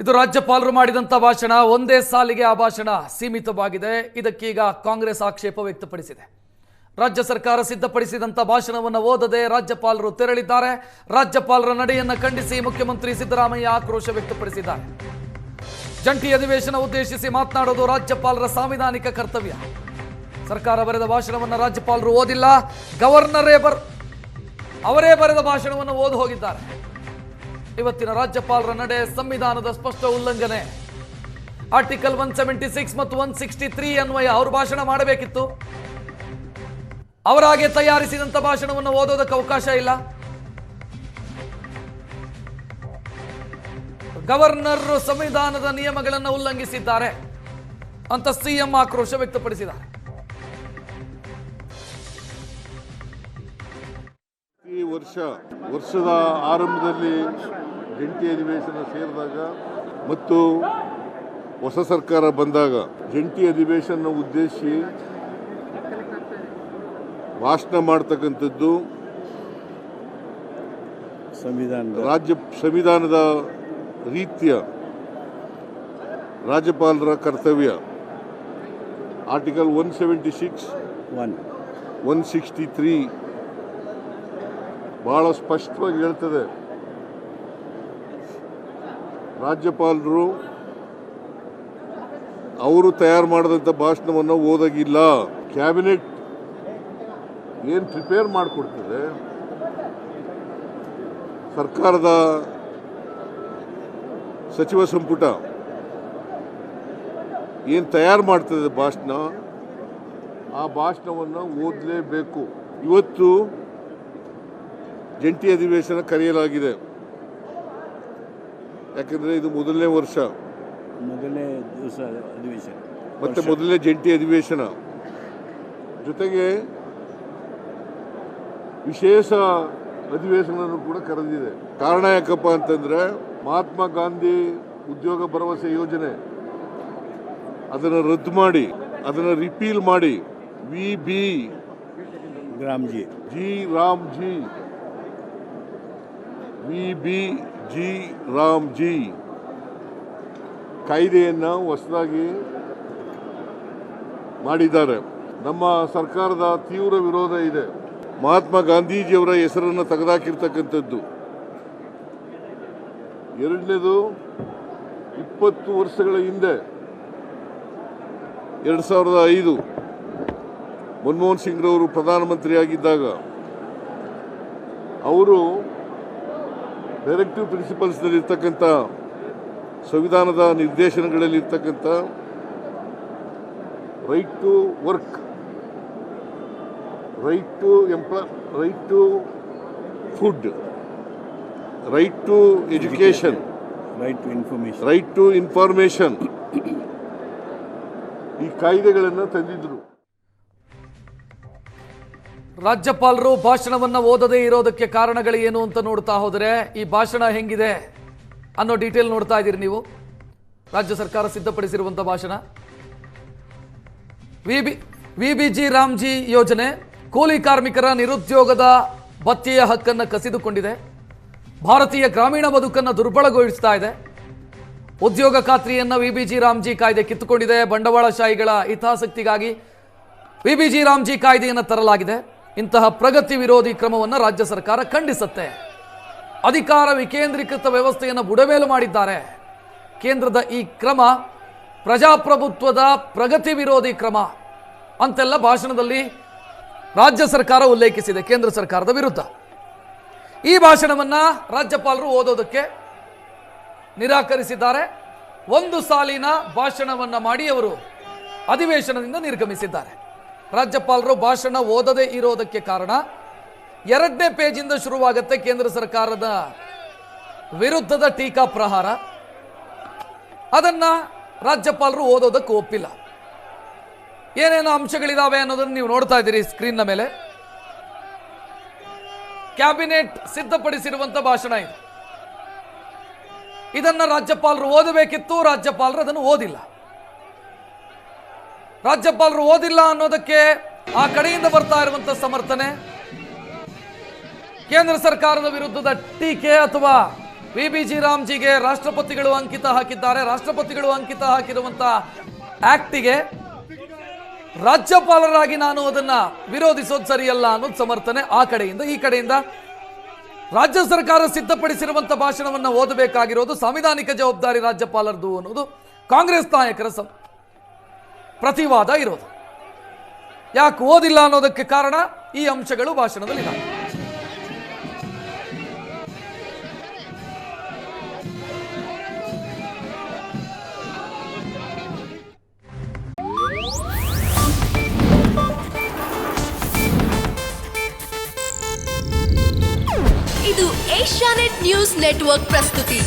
ಇದು ರಾಜ್ಯಪಾಲರು ಮಾಡಿದಂತ ಭಾಷಣ ಒಂದೇ ಸಾಲಿಗೆ ಆ ಭಾಷಣ ಸೀಮಿತವಾಗಿದೆ. ಇದಕ್ಕೀಗ ಕಾಂಗ್ರೆಸ್ ಆಕ್ಷೇಪ ವ್ಯಕ್ತಪಡಿಸಿದೆ. ರಾಜ್ಯ ಸರ್ಕಾರ ಸಿದ್ಧಪಡಿಸಿದಂತ ಭಾಷಣವನ್ನು ಓದದೆ ರಾಜ್ಯಪಾಲರು ತೆರಳಿದ್ದಾರೆ. ರಾಜ್ಯಪಾಲರ ನಡೆಯನ್ನು ಖಂಡಿಸಿ ಮುಖ್ಯಮಂತ್ರಿ ಸಿದ್ದರಾಮಯ್ಯ ಆಕ್ರೋಶ ವ್ಯಕ್ತಪಡಿಸಿದ್ದಾರೆ. ಜಂಟಿ ಅಧಿವೇಶನ ಉದ್ದೇಶಿಸಿ ಮಾತನಾಡೋದು ರಾಜ್ಯಪಾಲರ ಸಾಂವಿಧಾನಿಕ ಕರ್ತವ್ಯ. ಸರ್ಕಾರ ಬರೆದ ಭಾಷಣವನ್ನು ರಾಜ್ಯಪಾಲರು ಓದಿಲ್ಲ, ಗವರ್ನರೇ ಅವರೇ ಬರೆದ ಭಾಷಣವನ್ನು ಓದಿ ಹೋಗಿದ್ದಾರೆ. ಇವತ್ತಿನ ರಾಜ್ಯಪಾಲರ ನಡೆ ಸಂವಿಧಾನದ ಸ್ಪಷ್ಟ ಉಲ್ಲಂಘನೆ. ಆರ್ಟಿಕಲ್ 176 ಮತ್ತು 163 ಅನ್ವಯ ಅವರು ಭಾಷಣ ಮಾಡಬೇಕಿತ್ತು. ಅವರಾಗೆ ತಯಾರಿಸಿದಂತ ಭಾಷಣವನ್ನು ಓದೋದಕ್ಕೆ ಅವಕಾಶ ಇಲ್ಲ. ಗವರ್ನರ್ ಸಂವಿಧಾನದ ನಿಯಮಗಳನ್ನು ಉಲ್ಲಂಘಿಸಿದ್ದಾರೆ ಅಂತ ಸಿಎಂ ಆಕ್ರೋಶ ವ್ಯಕ್ತಪಡಿಸಿದ್ದಾರೆ. ಈ ವರ್ಷದ ಆರಂಭದಲ್ಲಿ ಜಂಟಿ ಅಧಿವೇಶನ ಸೇರಿದಾಗ ಮತ್ತು ಹೊಸ ಸರ್ಕಾರ ಬಂದಾಗ ಜಂಟಿ ಅಧಿವೇಶನ ಉದ್ದೇಶಿಸಿ ಭಾಷಣ ಮಾಡ್ತಕ್ಕಂಥದ್ದು ಸಂವಿಧಾನದ ರೀತಿಯ ರಾಜ್ಯಪಾಲರ ಕರ್ತವ್ಯ. ಆರ್ಟಿಕಲ್ 176, 163 ಬಹಳ ಸ್ಪಷ್ಟವಾಗಿ ಹೇಳ್ತದೆ, ರಾಜ್ಯಪಾಲರು ಅವರು ತಯಾರು ಮಾಡಿದಂಥ ಭಾಷಣವನ್ನು ಓದಾಗಿಲ್ಲ. ಕ್ಯಾಬಿನೆಟ್ ಏನು ಪ್ರಿಪೇರ್ ಮಾಡಿಕೊಡ್ತದೆ, ಸರ್ಕಾರದ ಸಚಿವ ಸಂಪುಟ ಏನು ತಯಾರು ಮಾಡ್ತದೆ ಭಾಷಣ, ಆ ಭಾಷಣವನ್ನು ಓದಲೇಬೇಕು. ಇವತ್ತು ಜಂಟಿ ಅಧಿವೇಶನ ಕರೆಯಲಾಗಿದೆ. ಯಾಕಂದರೆ ಇದು ಮೊದಲನೇ ವರ್ಷ, ಮೊದಲನೇ ದಿವಸ ಅಧಿವೇಶನ ಮತ್ತು ಮೊದಲನೇ ಜಂಟಿ ಅಧಿವೇಶನ. ಜೊತೆಗೆ ವಿಶೇಷ ಅಧಿವೇಶನವನ್ನು ಕೂಡ ಕರೆದಿದೆ. ಕಾರಣ ಯಾಕಪ್ಪ ಅಂತಂದರೆ, ಮಹಾತ್ಮ ಗಾಂಧಿ ಉದ್ಯೋಗ ಭರವಸೆ ಯೋಜನೆ ಅದನ್ನು ರದ್ದು ಮಾಡಿ, ಅದನ್ನು ರಿಪೀಲ್ ಮಾಡಿ, ರಾಮ್ಜಿ ಕಾಯ್ದೆಯನ್ನು ಹೊಸದಾಗಿ ಮಾಡಿದ್ದಾರೆ. ನಮ್ಮ ಸರ್ಕಾರದ ತೀವ್ರ ವಿರೋಧ ಇದೆ. ಮಹಾತ್ಮ ಗಾಂಧೀಜಿಯವರ ಹೆಸರನ್ನು ತೆಗೆದುಹಾಕಿರ್ತಕ್ಕಂಥದ್ದು. ಎರಡನೇದು, 20 ವರ್ಷಗಳ ಹಿಂದೆ 2005 ಮನಮೋಹನ್ ಸಿಂಗ್ರವರು ಪ್ರಧಾನಮಂತ್ರಿಯಾಗಿದ್ದಾಗ ಅವರು ಡೈರೆಕ್ಟಿವ್ ಪ್ರಿನ್ಸಿಪಲ್ಸ್ನಲ್ಲಿರ್ತಕ್ಕಂಥ ಸಂವಿಧಾನದ ನಿರ್ದೇಶನಗಳಲ್ಲಿರ್ತಕ್ಕಂಥ right to work, right to food, right to education, right to information ಈ ಕಾಯ್ದೆಗಳನ್ನು ತಂದಿದ್ರು. ರಾಜ್ಯಪಾಲರು ಭಾಷಣವನ್ನ ಓದದೇ ಇರೋದಕ್ಕೆ ಕಾರಣಗಳು ಏನು ಅಂತ ನೋಡ್ತಾ ಹೋದರೆ ಈ ಭಾಷಣ ಹೆಂಗಿದೆ ಅನ್ನೋ ಡೀಟೇಲ್ ನೋಡ್ತಾ ಇದ್ದೀರಿ ನೀವು. ರಾಜ್ಯ ಸರ್ಕಾರ ಸಿದ್ಧಪಡಿಸಿರುವಂಥ ಭಾಷಣ. ವಿಬಿಜಿ ರಾಮ್ಜಿ ಯೋಜನೆ ಕೂಲಿ ಕಾರ್ಮಿಕರ ನಿರುದ್ಯೋಗದ ಭತ್ಯೆಯ ಹಕ್ಕನ್ನು ಕಸಿದುಕೊಂಡಿದೆ. ಭಾರತೀಯ ಗ್ರಾಮೀಣ ಬದುಕನ್ನು ದುರ್ಬಲಗೊಳಿಸ್ತಾ ಇದೆ. ಉದ್ಯೋಗ ಖಾತ್ರಿಯನ್ನು ವಿಬಿಜಿ ರಾಮ್ಜಿ ಕಾಯ್ದೆ ಕಿತ್ತುಕೊಂಡಿದೆ. ಬಂಡವಾಳಶಾಹಿಗಳ ಹಿತಾಸಕ್ತಿಗಾಗಿ ವಿಬಿಜಿ ರಾಮ್ಜಿ ಕಾಯ್ದೆಯನ್ನು ತರಲಾಗಿದೆ. ಇಂತಹ ಪ್ರಗತಿ ವಿರೋಧಿ ಕ್ರಮವನ್ನು ರಾಜ್ಯ ಸರ್ಕಾರ ಖಂಡಿಸುತ್ತೆ. ಅಧಿಕಾರ ವಿಕೇಂದ್ರೀಕೃತ ವ್ಯವಸ್ಥೆಯನ್ನು ಬುಡಮೇಲು ಮಾಡಿದ್ದಾರೆ. ಕೇಂದ್ರದ ಈ ಕ್ರಮ ಪ್ರಜಾಪ್ರಭುತ್ವದ ಪ್ರಗತಿ ವಿರೋಧಿ ಕ್ರಮ ಅಂತೆಲ್ಲ ಭಾಷಣದಲ್ಲಿ ರಾಜ್ಯ ಸರ್ಕಾರ ಉಲ್ಲೇಖಿಸಿದೆ ಕೇಂದ್ರ ಸರ್ಕಾರದ ವಿರುದ್ಧ. ಈ ಭಾಷಣವನ್ನು ರಾಜ್ಯಪಾಲರು ಓದೋದಕ್ಕೆ ನಿರಾಕರಿಸಿದ್ದಾರೆ. ಒಂದು ಸಾಲಿನ ಭಾಷಣವನ್ನು ಮಾಡಿ ಅವರು ಅಧಿವೇಶನದಿಂದ ನಿರ್ಗಮಿಸಿದ್ದಾರೆ. ರಾಜ್ಯಪಾಲರು ಭಾಷಣ ಓದದೇ ಇರೋದಕ್ಕೆ ಕಾರಣ 2ನೇ ಪೇಜಿಂದ ಶುರುವಾಗುತ್ತೆ ಕೇಂದ್ರ ಸರ್ಕಾರದ ವಿರುದ್ಧದ ಟೀಕಾ ಪ್ರಹಾರ. ಅದನ್ನ ರಾಜ್ಯಪಾಲರು ಓದೋದಕ್ಕೆ ಒಪ್ಪಿಲ್ಲ. ಏನೇನು ಅಂಶಗಳಿದಾವೆ ಅನ್ನೋದನ್ನು ನೀವು ನೋಡ್ತಾ ಇದ್ದೀರಿ ಸ್ಕ್ರೀನ್ನ ಮೇಲೆ. ಕ್ಯಾಬಿನೆಟ್ ಸಿದ್ಧಪಡಿಸಿರುವಂತ ಭಾಷಣ ಇದು. ಇದನ್ನ ರಾಜ್ಯಪಾಲರು ಓದಬೇಕಿತ್ತು, ರಾಜ್ಯಪಾಲರು ಅದನ್ನು ಓದಿಲ್ಲ. ರಾಜ್ಯಪಾಲರು ಓದಿಲ್ಲ ಅನ್ನೋದಕ್ಕೆ ಆ ಕಡೆಯಿಂದ ಬರ್ತಾ ಇರುವಂತ ಸಮರ್ಥನೆ, ಕೇಂದ್ರ ಸರ್ಕಾರದ ವಿರುದ್ಧದ ಟೀಕೆ ಅಥವಾ VBG ರಾಮ್ಜಿಗೆ ರಾಷ್ಟ್ರಪತಿಗಳು ಅಂಕಿತ ಹಾಕಿದ್ದಾರೆ. ರಾಷ್ಟ್ರಪತಿಗಳು ಅಂಕಿತ ಹಾಕಿರುವಂತ ಆಕ್ಟಿಗೆ ರಾಜ್ಯಪಾಲರಾಗಿ ನಾನು ಅದನ್ನ ವಿರೋಧಿಸೋದು ಸರಿಯಲ್ಲ ಅನ್ನೋದು ಸಮರ್ಥನೆ ಆ ಕಡೆಯಿಂದ. ಈ ಕಡೆಯಿಂದ ರಾಜ್ಯ ಸರ್ಕಾರ ಸಿದ್ಧಪಡಿಸಿರುವಂತ ಭಾಷಣವನ್ನು ಓದಬೇಕಾಗಿರೋದು ಸಾಂವಿಧಾನಿಕ ಜವಾಬ್ದಾರಿ ರಾಜ್ಯಪಾಲರದು ಅನ್ನೋದು ಕಾಂಗ್ರೆಸ್ ನಾಯಕರ ಪ್ರತಿವಾದ ಇರೋದು. ಯಾಕೆ ಓದಿಲ್ಲ ಅನ್ನೋದಕ್ಕೆ ಕಾರಣ ಈ ಅಂಶಗಳು ಭಾಷಣದಲ್ಲಿ ಇಲ್ಲ. ಇದು ಏಷ್ಯಾನೆಟ್ ನ್ಯೂಸ್ ನೆಟ್ವರ್ಕ್ ಪ್ರಸ್ತುತಿ.